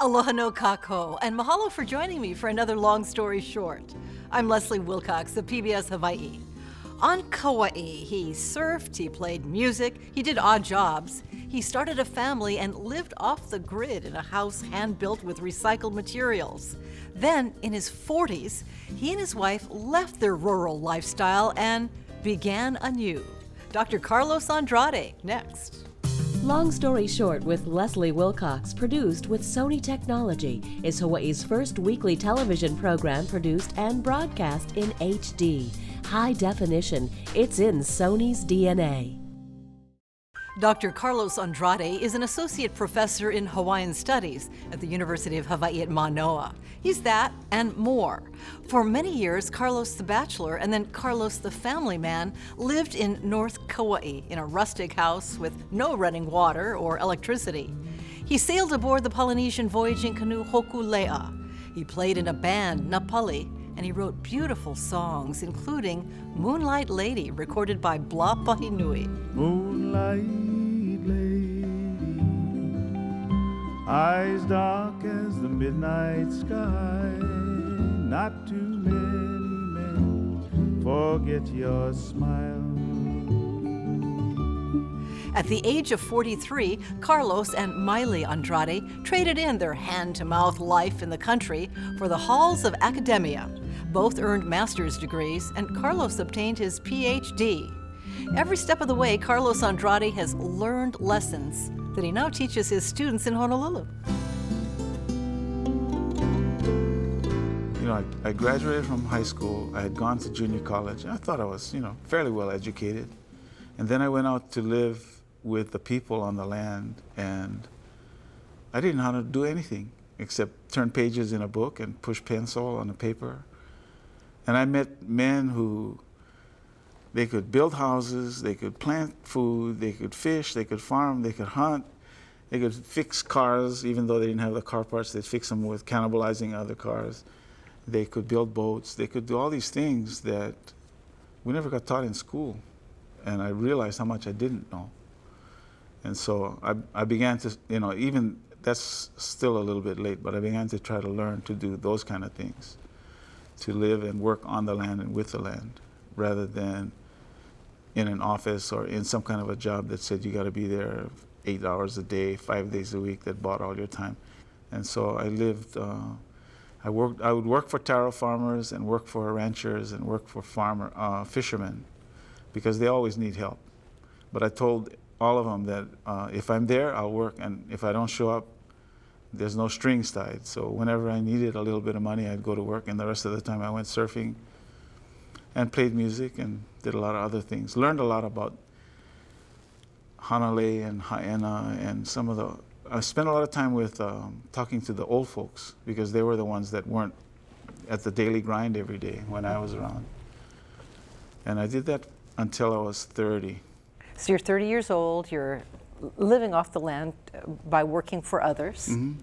Aloha no kako, and mahalo for joining me for another long story short. I'm Leslie Wilcox of PBS Hawaii. On Kaua'i, he surfed, he played music, he did odd jobs. He started a family and lived off the grid in a house hand-built with recycled materials. Then, in his 40s, he and his wife left their rural lifestyle and began anew. Dr. Carlos Andrade, next. Long Story Short with Leslie Wilcox, produced with Sony Technology, is Hawaii's first weekly television program produced and broadcast in HD. High definition, it's in Sony's DNA. Dr. Carlos Andrade is an associate professor in Hawaiian Studies at the University of Hawai'i at Manoa. He's that and more. For many years, Carlos the bachelor and then Carlos the family man lived in North Kaua'i in a rustic house with no running water or electricity. He sailed aboard the Polynesian voyaging canoe Hokule'a. He played in a band, Napali, and he wrote beautiful songs, including Moonlight Lady, recorded by Bla Pahinui. Moonlight Lady, eyes dark as the midnight sky, not too many men forget your smile. At the age of 43, Carlos and Maile Andrade traded in their hand-to-mouth life in the country for the halls of academia. Both earned master's degrees, and Carlos obtained his PhD. Every step of the way, Carlos Andrade has learned lessons that he now teaches his students in Honolulu. You know, I graduated from high school. I had gone to junior college. I thought I was, fairly well educated. And then I went out to live with the people on the land, and I didn't know how to do anything except turn pages in a book and push pencil on a paper. And I met men who, they could build houses, they could plant food, they could fish, they could farm, they could hunt, they could fix cars, even though they didn't have the car parts, they'd fix them with cannibalizing other cars. They could build boats, they could do all these things that we never got taught in school. And I realized how much I didn't know. And so I began to, even that's still a little bit late, but I began to try to learn to do those kind of things, to live and work on the land and with the land, rather than in an office or in some kind of a job that said you got to be there 8 hours a day, 5 days a week, that bought all your time. And so I lived, I would work for taro farmers and work for ranchers and work for fishermen, because they always need help. But I told all of them that if I'm there, I'll work, and if I don't show up, there's no strings tied. So whenever I needed a little bit of money, I'd go to work, and the rest of the time I went surfing and played music and did a lot of other things. Learned a lot about Hanalei and Haena and I spent a lot of time with talking to the old folks, because they were the ones that weren't at the daily grind every day when I was around. And I did that until I was 30. So you're 30 years old, you're living off the land by working for others. Mm-hmm.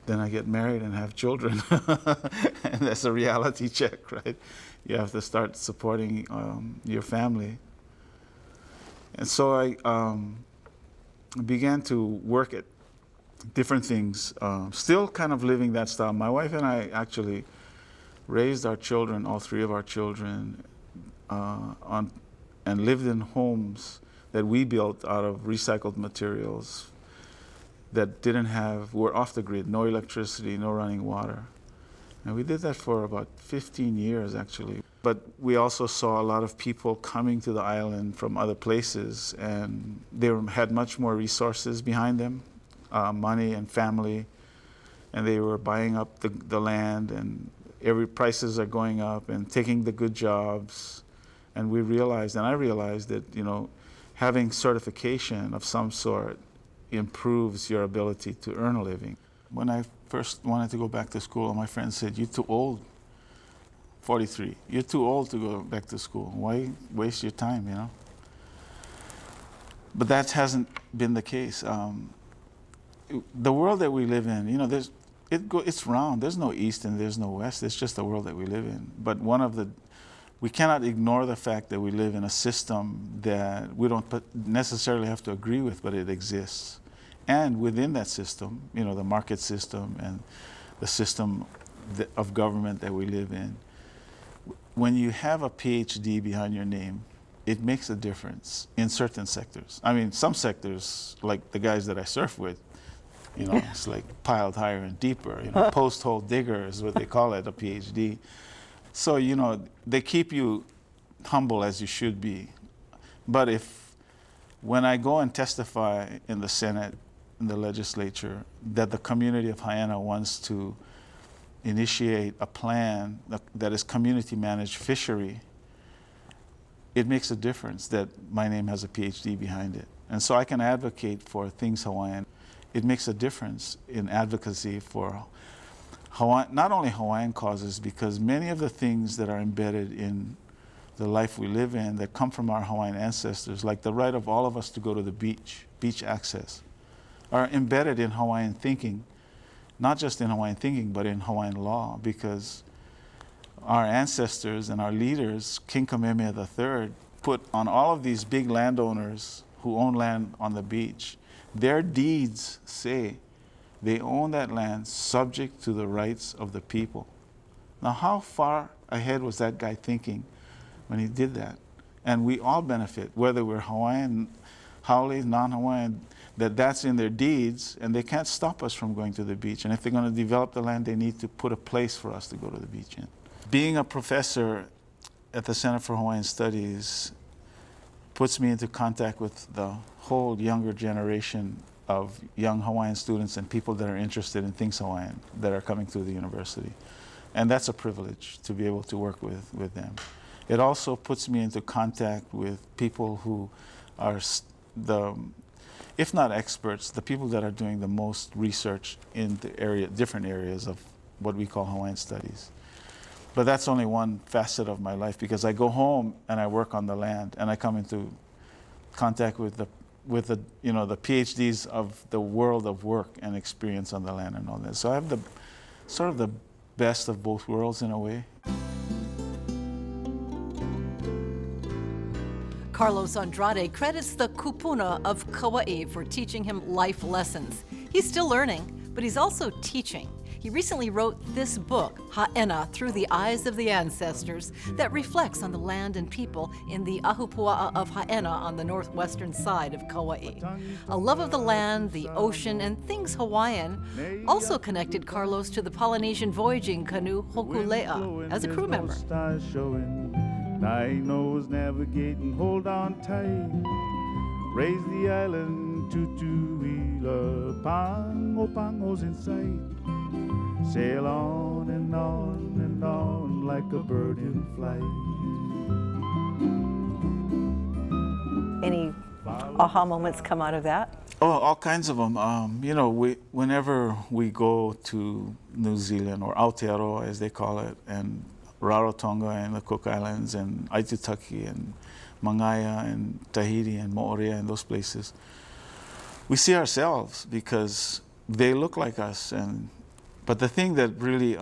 Then I get married and have children. And that's a reality check, right? You have to start supporting your family. And so I began to work at different things, still kind of living that style. My wife and I actually raised our children, all three of our children, and lived in homes that we built out of recycled materials that were off the grid, no electricity, no running water. And we did that for about 15 years, actually. But we also saw a lot of people coming to the island from other places, and they had much more resources behind them, money and family, and they were buying up the land, and prices are going up, and taking the good jobs. And I realized that, having certification of some sort improves your ability to earn a living. When I first wanted to go back to school, my friends said, "You're too old." 43. You're too old to go back to school. Why waste your time, But that hasn't been the case. The world that we live in, it's round. There's no east and there's no west. It's just the world that we live in. But we cannot ignore the fact that we live in a system that we don't necessarily have to agree with, but it exists. And within that system, you know, the market system and the system of government that we live in, when you have a PhD behind your name, it makes a difference in certain sectors. I mean, some sectors, like the guys that I surf with, you know, it's like piled higher and deeper. You know, post-hole digger is what they call it, a PhD. So, you know, they keep you humble as you should be. But when I go and testify in the Senate, in the legislature, that the community of Hawaiiana wants to initiate a plan that is community-managed fishery, it makes a difference that my name has a PhD behind it. And so I can advocate for things Hawaiian. It makes a difference in advocacy for not only Hawaiian causes, because many of the things that are embedded in the life we live in that come from our Hawaiian ancestors, like the right of all of us to go to the beach access, are embedded in Hawaiian thinking, not just in Hawaiian thinking, but in Hawaiian law, because our ancestors and our leaders, King Kamehameha III, put on all of these big landowners who own land on the beach, their deeds say they own that land subject to the rights of the people. Now, how far ahead was that guy thinking when he did that? And we all benefit, whether we're Hawaiian, Haole, non-Hawaiian, that's in their deeds, and they can't stop us from going to the beach. And if they're going to develop the land, they need to put a place for us to go to the beach in. Being a professor at the Center for Hawaiian Studies puts me into contact with the whole younger generation of young Hawaiian students and people that are interested in things Hawaiian that are coming through the university. And that's a privilege to be able to work with them. It also puts me into contact with people who are if not experts, the people that are doing the most research in the different areas of what we call Hawaiian Studies. But that's only one facet of my life, because I go home and I work on the land, and I come into contact with the PhDs of the world of work and experience on the land and all that. So I have the best of both worlds in a way. Carlos Andrade credits the kupuna of Kaua'i for teaching him life lessons. He's still learning, but he's also teaching. He recently wrote this book, Ha'ena, Through the Eyes of the Ancestors, that reflects on the land and people in the Ahupua'a of Ha'ena on the northwestern side of Kaua'i. A love of the land, the ocean, and things Hawaiian also connected Carlos to the Polynesian voyaging canoe Hokule'a as a crew member. Nine nose navigating, hold on tight. Raise the island to Tues, Pango's in sight. Sail on and on and on like a bird in flight. Any aha moments come out of that? Oh, all kinds of them. Whenever we go to New Zealand, or Aotearoa as they call it, and Rarotonga and the Cook Islands and Aitutaki and Mangaia and Tahiti and Moorea and those places, we see ourselves because they look like us. But the thing that really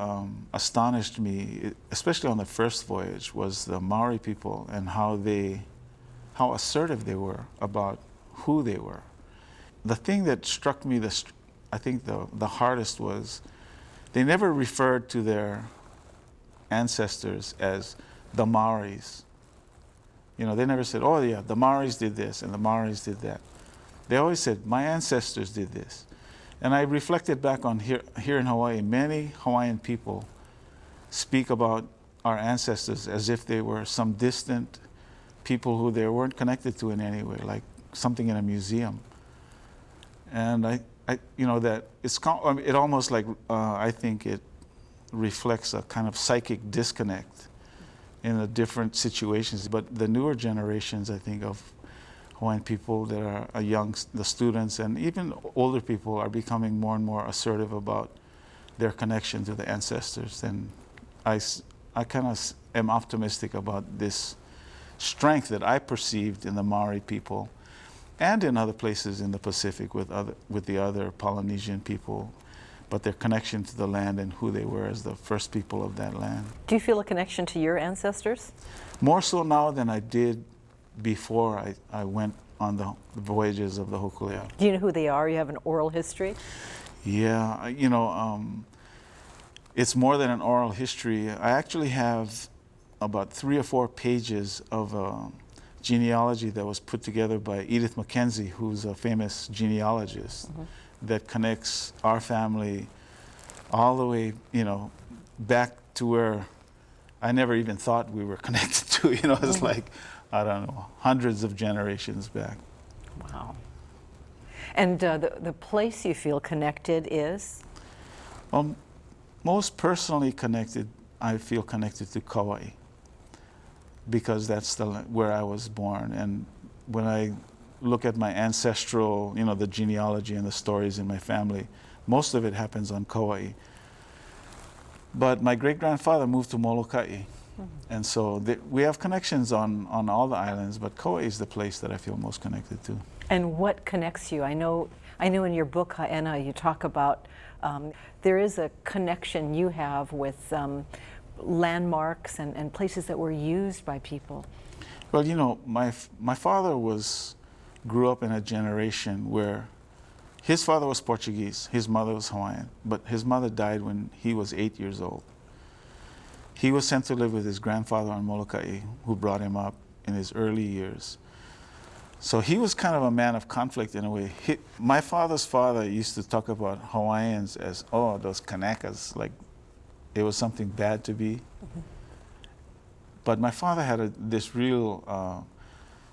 astonished me, especially on the first voyage, was the Maori people and how assertive they were about who they were. The thing that struck me, I think the hardest, was they never referred to their ancestors as the Maoris. They never said, oh yeah, the Maoris did this and the Maoris did that. They always said, my ancestors did this. And I reflected back on here in Hawaii, many Hawaiian people speak about our ancestors as if they were some distant people who they weren't connected to in any way, like something in a museum. And it almost like, I think it reflects a kind of psychic disconnect in the different situations. But the newer generations, I think, of Hawaiian people that are the students and even older people, are becoming more and more assertive about their connection to the ancestors. And I kind of am optimistic about this strength that I perceived in the Maori people and in other places in the Pacific with the other Polynesian people, but their connection to the land and who they were as the first people of that land. Do you feel a connection to your ancestors? More so now than I did before I went on the voyages of the Hokule'a. Do you know who they are? You have an oral history? Yeah, it's more than an oral history. I actually have about 3 or 4 pages of genealogy that was put together by Edith Mackenzie, who's a famous genealogist, that connects our family all the way, back to where I never even thought we were connected to. It's like, I don't know, hundreds of generations back. Wow. And the place you feel connected is? Most personally connected, I feel connected to Kaua'i, because that's where I was born. And when I look at my ancestral, the genealogy and the stories in my family, most of it happens on Kaua'i. But my great-grandfather moved to Molokai. And so we have connections on all the islands, but Kaua'i is the place that I feel most connected to. And what connects you? I know in your book, Haena, you talk about there is a connection you have with landmarks and places that were used by people. Well, my father grew up in a generation where his father was Portuguese, his mother was Hawaiian, but his mother died when he was 8 years old. He was sent to live with his grandfather on Molokai, who brought him up in his early years. So he was kind of a man of conflict in a way. My father's father used to talk about Hawaiians as, those Kanakas, like it was something bad to be. But my father had this real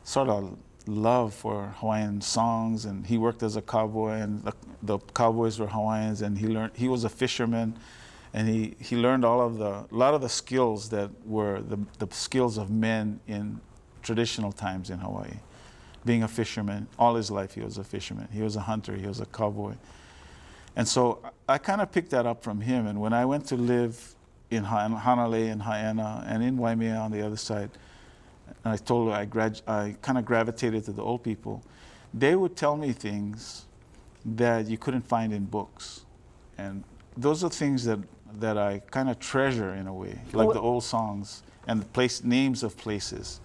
sort of love for Hawaiian songs, and he worked as a cowboy, and the cowboys were Hawaiians, and he was a fisherman, and he learned a lot of the skills that were the skills of men in traditional times in Hawaii. Being a fisherman, all his life he was a fisherman. He was a hunter, he was a cowboy. And so I kind of picked that up from him, and when I went to live in Hanalei and Haena and in Waimea on the other side, and I told her I kind of gravitated to the old people. They would tell me things that you couldn't find in books. And those are things that I kind of treasure in a way, like the old songs and the names of places.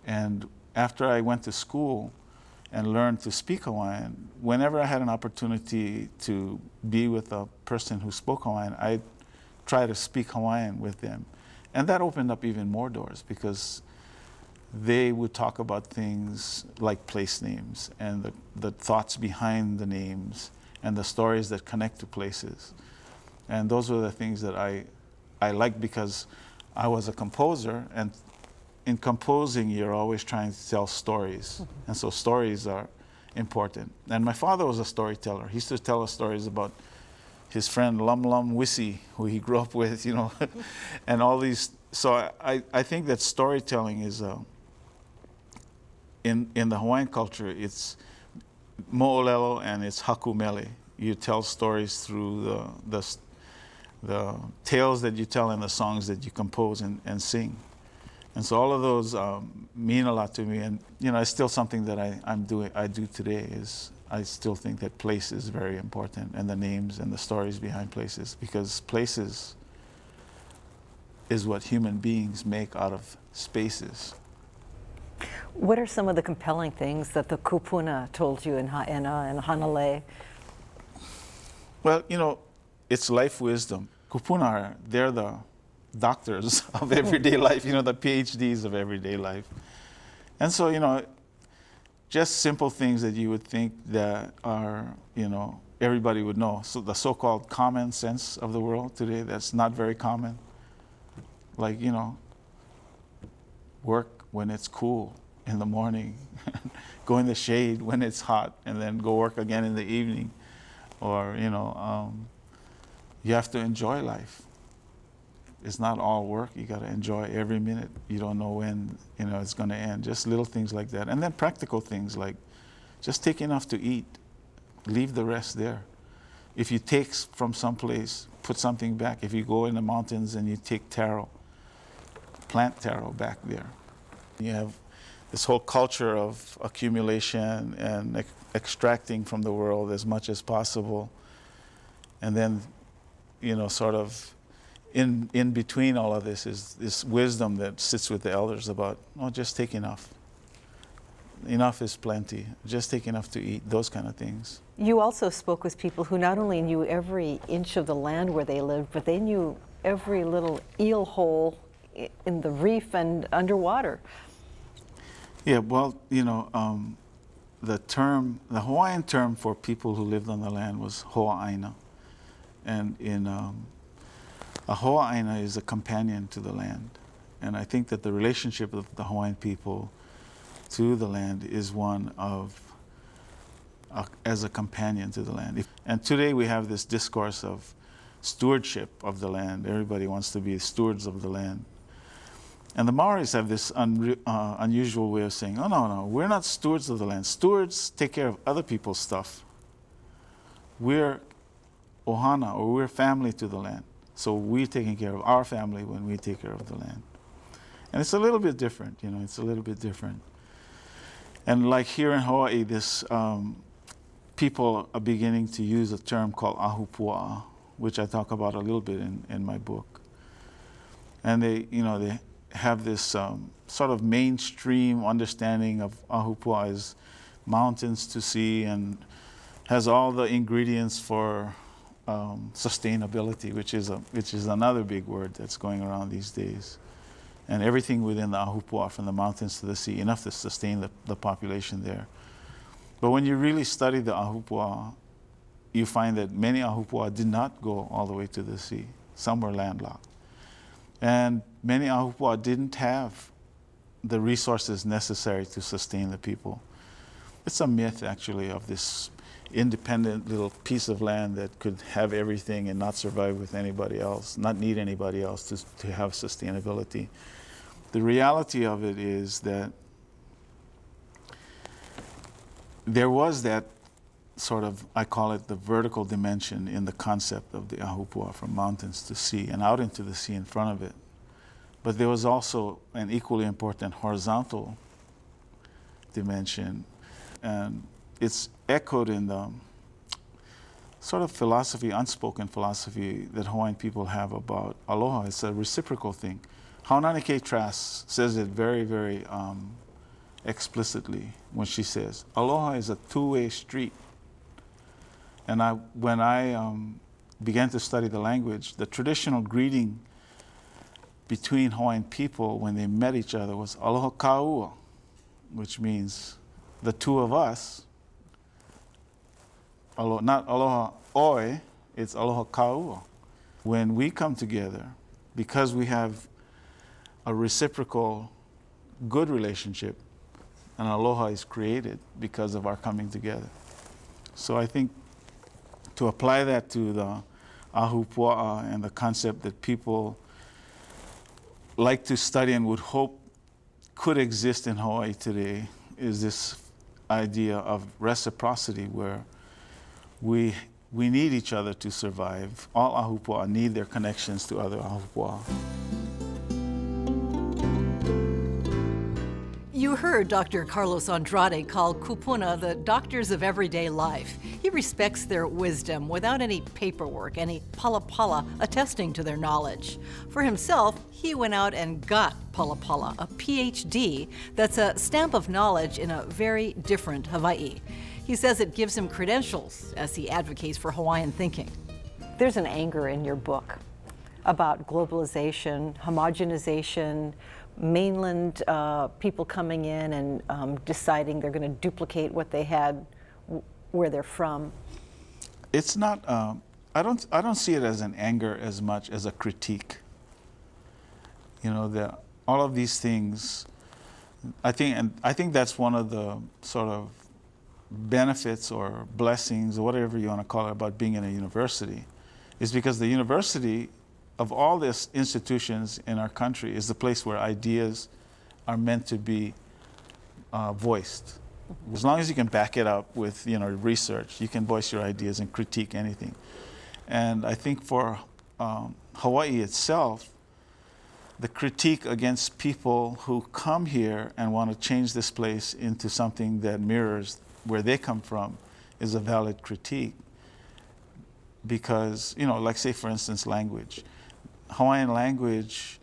And after I went to school and learned to speak Hawaiian, whenever I had an opportunity to be with a person who spoke Hawaiian, I'd try to speak Hawaiian with them. And that opened up even more doors, because they would talk about things like place names and the thoughts behind the names and the stories that connect to places. And those were the things that I liked, because I was a composer, and in composing you're always trying to tell stories. And so stories are important. And my father was a storyteller. He used to tell us stories about his friend Lum Lum Wisi, who he grew up with, and all these. So I think that storytelling is in the Hawaiian culture, it's mo'olelo and it's hakumele. You tell stories through the tales that you tell and the songs that you compose and sing. And so all of those mean a lot to me, and it's still something that I do today. I still think that place is very important, and the names and the stories behind places, because places is what human beings make out of spaces. What are some of the compelling things that the kupuna told you in Haena and Hanalei? Well, it's life wisdom. Kupuna, they're the doctors of everyday life, the PhDs of everyday life. And so, just simple things that you would think that are, everybody would know. So the so-called common sense of the world today, that's not very common. Like, work when it's cool in the morning, go in the shade when it's hot, and then go work again in the evening. Or, you have to enjoy life. It's not all work. You got to enjoy every minute. You don't know when, it's going to end. Just little things like that. And then practical things like just take enough to eat. Leave the rest there. If you take from someplace, put something back. If you go in the mountains and you take taro, plant taro back there. You have this whole culture of accumulation and extracting from the world as much as possible. And then, sort of in between all of this is this wisdom that sits with the elders about, just take enough. enough is plenty. Just take enough to eat, those kind of things. You also spoke with people who not only knew every inch of the land where they lived, but they knew every little eel hole in the reef and underwater. Yeah, well, the Hawaiian term for people who lived on the land was ho'aina. And a ho'aina is a companion to the land. And I think that the relationship of the Hawaiian people to the land is one of as a companion to the land. And today we have this discourse of stewardship of the land. Everybody wants to be stewards of the land. And the Maoris have this unusual way of saying, oh, no, we're not stewards of the land. Stewards take care of other people's stuff. We're ohana, or we're family to the land. So we're taking care of our family when we take care of the land. And it's a little bit different, it's a little bit different. And like here in Hawaii, this people are beginning to use a term called ahupua'a, which I talk about a little bit in my book. And they have this sort of mainstream understanding of ahupua'a as mountains to see, and has all the ingredients for sustainability, which is another big word that's going around these days. And everything within the ahupua'a, from the mountains to the sea, enough to sustain the population there. But when you really study the ahupua'a, you find that many ahupua'a did not go all the way to the sea. Some were landlocked. And many ahupua'a didn't have the resources necessary to sustain the people. It's a myth, actually, of this independent little piece of land that could have everything and not survive with anybody else, not need anybody else to have sustainability. The reality of it is that there was that sort of, I call it the vertical dimension in the concept of the ahupua'a, from mountains to sea and out into the sea in front of it. But there was also an equally important horizontal dimension, and it's echoed in the sort of philosophy, unspoken philosophy that Hawaiian people have about aloha. It's a reciprocal thing. Haunani-Kay Trask says it very, very explicitly when she says, aloha is a two-way street. And when I began to study the language, the traditional greeting between Hawaiian people when they met each other was aloha kaua, which means the two of us. Not aloha oi, it's aloha kaua. When we come together, because we have a reciprocal good relationship, and aloha is created because of our coming together. So I think to apply that to the ahupua'a and the concept that people like to study and would hope could exist in Hawaii today is this idea of reciprocity, where we need each other to survive. All ahupua'a need their connections to other ahupua'a. You heard Dr. Carlos Andrade call kupuna the doctors of everyday life. He respects their wisdom without any paperwork, any palapala attesting to their knowledge. For himself, he went out and got palapala, a PhD that's a stamp of knowledge in a very different Hawaii. He says it gives him credentials as he advocates for Hawaiian thinking. There's an anger in your book about globalization, homogenization, mainland people coming in and deciding they're going to duplicate what they had where they're from. It's not. I don't see it as an anger as much as a critique. All of these things. I think that's one of the sort of benefits or blessings or whatever you want to call it about being in a university, is because the university, of all these institutions in our country, is the place where ideas are meant to be voiced. As long as you can back it up with research, you can voice your ideas and critique anything. And I think for Hawaii itself, the critique against people who come here and want to change this place into something that mirrors where they come from is a valid critique. Because, like say for instance, language. Hawaiian language,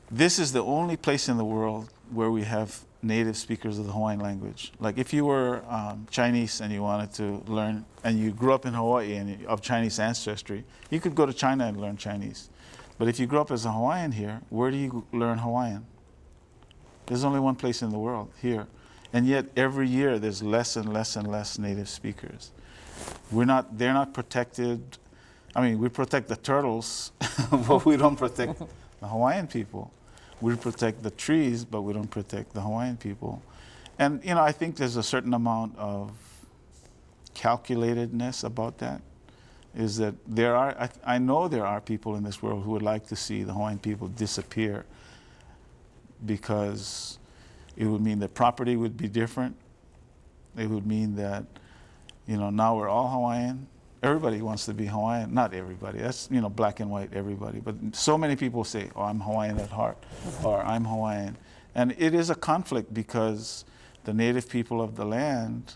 this is the only place in the world where we have native speakers of the Hawaiian language. Like if you were Chinese and you wanted to learn, and you grew up in Hawaii and of Chinese ancestry, you could go to China and learn Chinese. But if you grew up as a Hawaiian here, where do you learn Hawaiian? There's only one place in the world, here. And yet every year there's less and less and less native speakers. They're not protected. I mean, we protect the turtles, but we don't protect the Hawaiian people. We protect the trees, but we don't protect the Hawaiian people. And, you know, I think there's a certain amount of calculatedness about that, is that I know there are people in this world who would like to see the Hawaiian people disappear, because it would mean that property would be different. It would mean that, you know, now we're all Hawaiian. Everybody wants to be Hawaiian. Not everybody. That's, you know, black and white, everybody. But so many people say, oh, I'm Hawaiian at heart, or I'm Hawaiian. And it is a conflict, because the native people of the land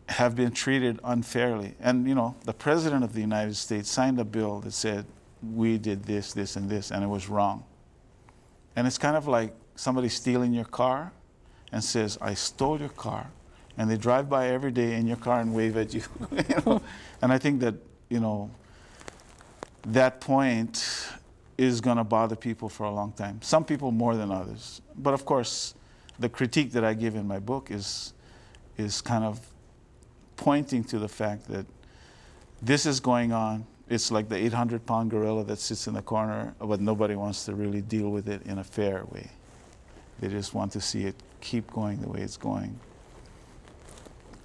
have been treated unfairly. And, you know, the President of the United States signed a bill that said, we did this, this, and this, and it was wrong. And it's kind of like somebody stealing your car and says, I stole your car. And they drive by every day in your car and wave at you. You know? And I think that, you know, that point is going to bother people for a long time. Some people more than others. But of course, the critique that I give in my book is kind of pointing to the fact that this is going on. It's like the 800-pound gorilla that sits in the corner, but nobody wants to really deal with it in a fair way. They just want to see it keep going the way it's going.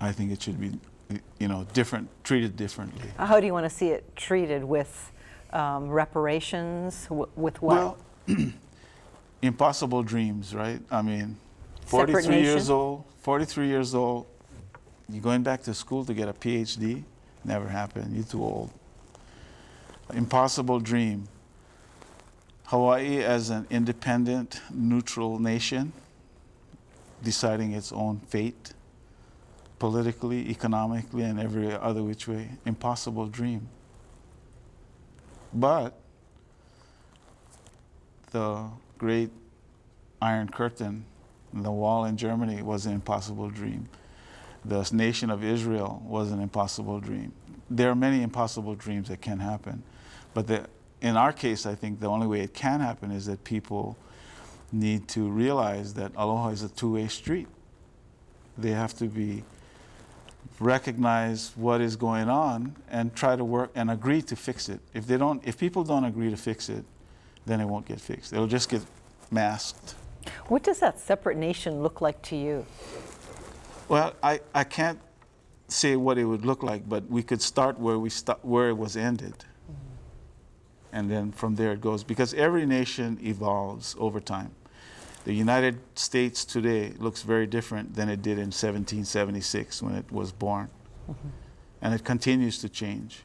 I think it should be, you know, treated differently. How do you want to see it treated? With reparations? With what? Well, impossible dreams, right? I mean, 43 years old, you're going back to school to get a PhD? Never happened. You're too old. Impossible dream. Hawaii as an independent, neutral nation, deciding its own fate, politically, economically, and every other which way. Impossible dream. But the great Iron Curtain, the wall in Germany, was an impossible dream. The nation of Israel was an impossible dream. There are many impossible dreams that can happen. But in our case, I think the only way it can happen is that people need to realize that aloha is a two-way street. They have to recognize what is going on and try to work and agree to fix it. If people don't agree to fix it, then it won't get fixed. It'll just get masked. What does that separate nation look like to you? Well, I can't say what it would look like, but we could start where it was ended. And then from there it goes, because every nation evolves over time. The United States today looks very different than it did in 1776 when it was born. Mm-hmm. And it continues to change.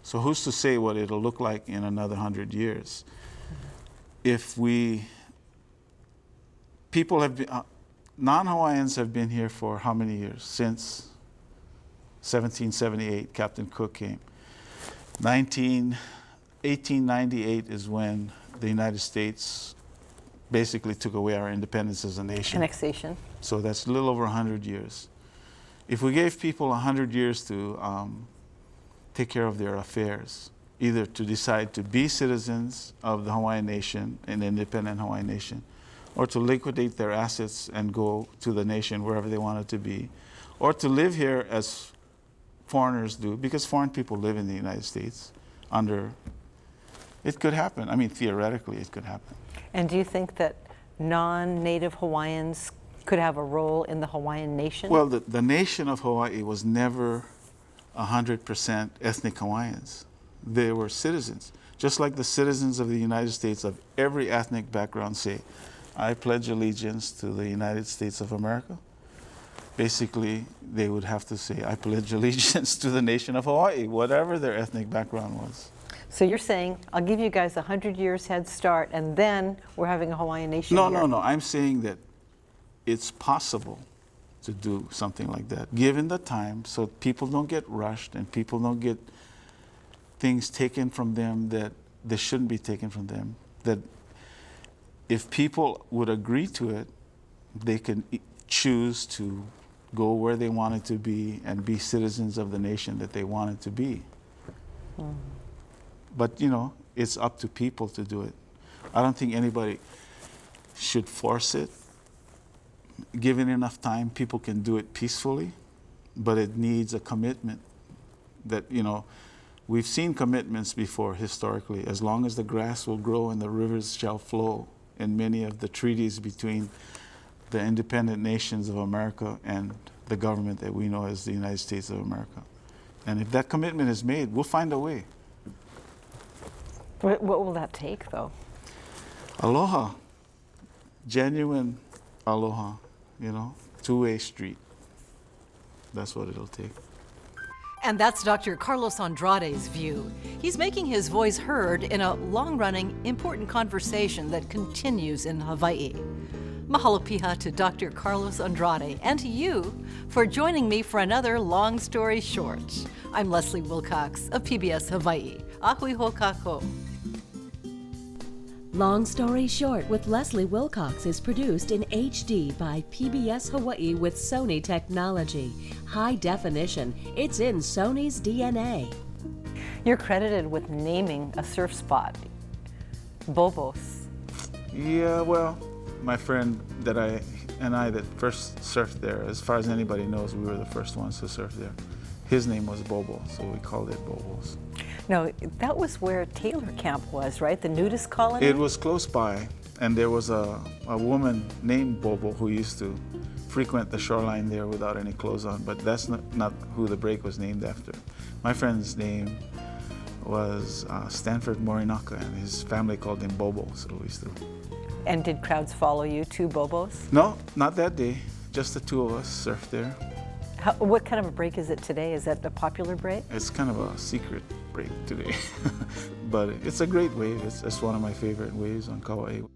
So who's to say what it'll look like in another 100 years? Mm-hmm. Non-Hawaiians have been here for how many years? Since 1778, Captain Cook came. 1898 is when the United States basically took away our independence as a nation. Annexation. So that's a little over 100 years. If we gave people 100 years to take care of their affairs, either to decide to be citizens of the Hawaiian nation, an independent Hawaiian nation, or to liquidate their assets and go to the nation wherever they wanted to be, or to live here as foreigners do, because foreign people live in the United States it could happen. I mean, theoretically, it could happen. And do you think that non-native Hawaiians could have a role in the Hawaiian nation? Well, the nation of Hawaii was never 100% ethnic Hawaiians. They were citizens, just like the citizens of the United States of every ethnic background say, I pledge allegiance to the United States of America. Basically, they would have to say, I pledge allegiance to the nation of Hawaii, whatever their ethnic background was. So you're saying, I'll give you guys 100 years head start, and then we're having a Hawaiian nation here. No. I'm saying that it's possible to do something like that, given the time, so people don't get rushed and people don't get things taken from them that they shouldn't be taken from them. That if people would agree to it, they can choose to go where they wanted to be and be citizens of the nation that they wanted to be. But, you know, it's up to people to do it. I don't think anybody should force it. Given enough time, people can do it peacefully, but it needs a commitment that, you know, we've seen commitments before historically. As long as the grass will grow and the rivers shall flow, in many of the treaties between the independent nations of America and the government that we know as the United States of America. And if that commitment is made, we'll find a way. What will that take, though? Aloha. Genuine aloha, you know, two-way street. That's what it'll take. And that's Dr. Carlos Andrade's view. He's making his voice heard in a long-running, important conversation that continues in Hawaii. Mahalo piha to Dr. Carlos Andrade and to you for joining me for another Long Story Short. I'm Leslie Wilcox of PBS Hawaii. Ahui ho kako. Long Story Short with Leslie Wilcox is produced in HD by PBS Hawaii with Sony technology. High definition, it's in Sony's DNA. You're credited with naming a surf spot, Bobos. Yeah, well, my friend that I first surfed there, as far as anybody knows, we were the first ones to surf there. His name was Bobo, so we called it Bobos. No, that was where Taylor Camp was, right? The nudist colony? It was close by, and there was a woman named Bobo who used to frequent the shoreline there without any clothes on, but that's not who the break was named after. My friend's name was Stanford Morinaka, and his family called him Bobo, so we used to. And did crowds follow you to Bobos? No, not that day. Just the two of us surfed there. What kind of a break is it today? Is that a popular break? It's kind of a secret break today, but it's a great wave. It's one of my favorite waves on Kaua'i.